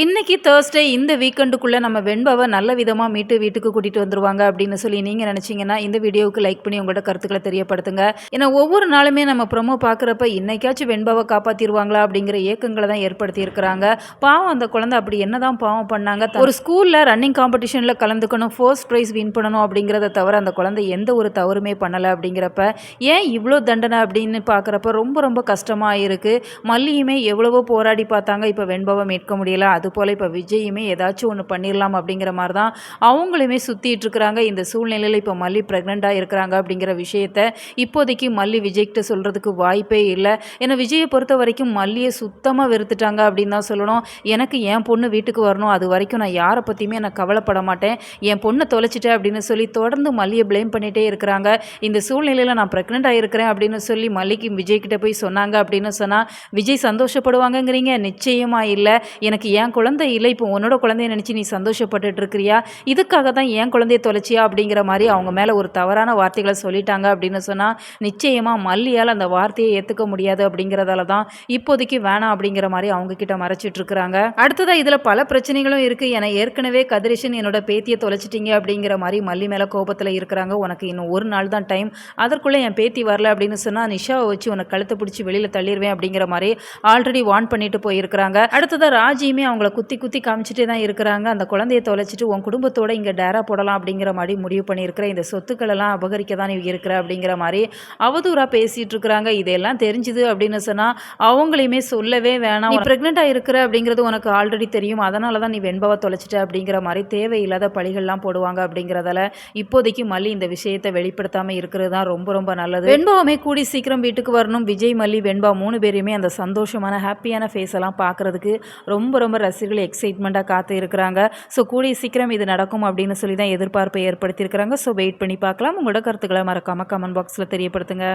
இன்னைக்கு தேர்ஸ்டே இந்த வீக்கெண்டுக்குள்ளே நம்ம வெண்பாவை நல்ல விதமாக மீட்டு வீட்டுக்கு கூட்டிகிட்டு வந்துருவாங்க அப்படின்னு சொல்லி நீங்கள் நினச்சிங்கன்னா இந்த வீடியோவுக்கு லைக் பண்ணி உங்களோட கருத்துக்களை தெரியப்படுத்துங்க. ஏன்னா ஒவ்வொரு நாளுமே நம்ம ப்ரொமோ பார்க்குறப்ப இன்னைக்காச்சும் வெண்பாவை காப்பாற்றிடுவாங்களா அப்படிங்கிற ஏக்கங்களை தான் ஏற்படுத்தி இருக்கிறாங்க. பாவம் அந்த குழந்தை அப்படி என்ன தான் பாவம் பண்ணாங்க? ஒரு ஸ்கூலில் ரன்னிங் காம்படிஷனில் கலந்துக்கணும், ஃபர்ஸ்ட் ப்ரைஸ் வின் பண்ணணும் அப்படிங்கிறத தவிர அந்த குழந்தை எந்த ஒரு தவறுமே பண்ணலை. அப்படிங்கிறப்ப ஏன் இவ்வளோ தண்டனை அப்படின்னு பார்க்குறப்ப ரொம்ப ரொம்ப கஷ்டமாக இருக்குது. மல்லியுமே எவ்வளவோ போராடி பார்த்தாங்க, இப்போ வெண்பாவை மீட்க முடியல. அதுபோல் இப்போ விஜயுமே ஏதாச்சும் ஒன்று பண்ணிடலாம் அப்படிங்கிற மாதிரி தான் அவங்களுமே சுற்றிட்டு இருக்கிறாங்க. இந்த சூழ்நிலையில் இப்போ மல்லி ப்ரெக்னெண்ட்டாக இருக்கிறாங்க அப்படிங்கிற விஷயத்த இப்போதைக்கு மல்லி விஜய்கிட்ட சொல்கிறதுக்கு வாய்ப்பே இல்லை. ஏன்னா விஜயை பொறுத்த வரைக்கும் மல்லியை சுத்தமாக வெறுத்துட்டாங்க அப்படின்னு தான் சொல்லணும். எனக்கு என் பொண்ணு வீட்டுக்கு வரணும், அது வரைக்கும் நான் யாரை பற்றியுமே நான் கவலைப்பட மாட்டேன், என் பொண்ணை தொலைச்சிட்டேன் அப்படின்னு சொல்லி தொடர்ந்து மல்லியை ப்ளேம் பண்ணிகிட்டே இருக்கிறாங்க. இந்த சூழ்நிலையில் நான் ப்ரெக்னென்ட் ஆகிருக்கிறேன் அப்படின்னு சொல்லி மல்லிக்கு விஜய்கிட்ட போய் சொன்னாங்க அப்படின்னு சொன்னால் விஜய் சந்தோஷப்படுவாங்கங்கிறீங்க? நிச்சயமாக இல்லை. எனக்கு என் குழந்தை இல்லை, இப்போ உன்னோட குழந்தைய நினச்சி நீ சந்தோஷப்பட்டுட்டு இருக்கிறியா? இதுக்காக தான் என் குழந்தைய தொலைச்சியா அப்படிங்கிற மாதிரி அவங்க மேலே ஒரு தவறான வார்த்தைகளை சொல்லிட்டாங்க அப்படின்னு சொன்னால் நிச்சயமாக மல்லியால் அந்த வார்த்தையை ஏற்றுக்க முடியாது. அப்படிங்கிறதால தான் இப்போதைக்கு வேணாம் அப்படிங்கிற மாதிரி அவங்க கிட்ட மறைச்சிட்டு இருக்கிறாங்க. அடுத்ததாக இதில் பல பிரச்சனைகளும் இருக்குது. ஏன்னா ஏற்கனவே கதிரேஷன் என்னோட பேத்தியை தொலைச்சிட்டிங்க அப்படிங்கிற மாதிரி மல்லி மேலே கோபத்தில் இருக்கிறாங்க. உனக்கு இன்னும் ஒரு நாள் தான் டைம், அதற்குள்ளே என் பேத்தி வரல அப்படின்னு சொன்னால் நிஷாவை வச்சு உனக்கு கழுத்தை பிடிச்சி வெளியில் தள்ளிடுவேன் அப்படிங்கிற மாதிரி ஆல்ரெடி வார்ன் பண்ணிட்டு போயிருக்கிறாங்க. அடுத்ததாக ராஜியுமே அவங்கள குத்தி குத்தி காமிச்சிட்டே தான் இருக்கிறாங்க. அந்த குழந்தைய தொலைச்சிட்டு உன் குடும்பத்தோட இங்கே டேரா போடலாம் அப்படிங்கிற மாதிரி முடிவு பண்ணியிருக்கிற, இந்த சொத்துக்களெல்லாம் அபகரிக்க தான் நீ இருக்கிற அப்படிங்கிற மாதிரி அவதூறாக பேசிகிட்டு இருக்கிறாங்க. இதெல்லாம் தெரிஞ்சுது அப்படின்னு சொன்னால் அவங்களையுமே சொல்லவே வேணாம், நீ ப்ரெக்னெண்ட்டாக இருக்கிற அப்படிங்கிறது உனக்கு ஆல்ரெடி தெரியும், அதனால தான் நீ வெண்பாவை தொலைச்சிட்ட அப்படிங்கிற மாதிரி தேவையில்லாத பழிகள்லாம் போடுவாங்க. அப்படிங்கிறதால இப்போதைக்கு மல்லி இந்த விஷயத்தை வெளிப்படுத்தாமல் இருக்கிறது தான் ரொம்ப ரொம்ப நல்லது. வெண்பாவுமே கூடி சீக்கிரம் வீட்டுக்கு வரணும். விஜய், மல்லி, வெண்பா 3 பேரையுமே அந்த சந்தோஷமான ஹாப்பியான ஃபேஸ் எல்லாம் பார்க்குறதுக்கு ரொம்ப ரொம்ப ரசிகர்கள் எக்ஸைட்மெண்ட்டாக காத்து இருக்கிறாங்க. ஸோ கூடிய சீக்கிரம் இது நடக்கும் அப்படின்னு சொல்லி தான் எதிர்பார்ப்பை ஏற்படுத்தியிருக்கிறாங்க. ஸோ வெயிட் பண்ணி பார்க்கலாம். உங்களோட கருத்துக்களை மறக்காமல் கமெண்ட் பாக்ஸில் தெரியப்படுத்துங்க.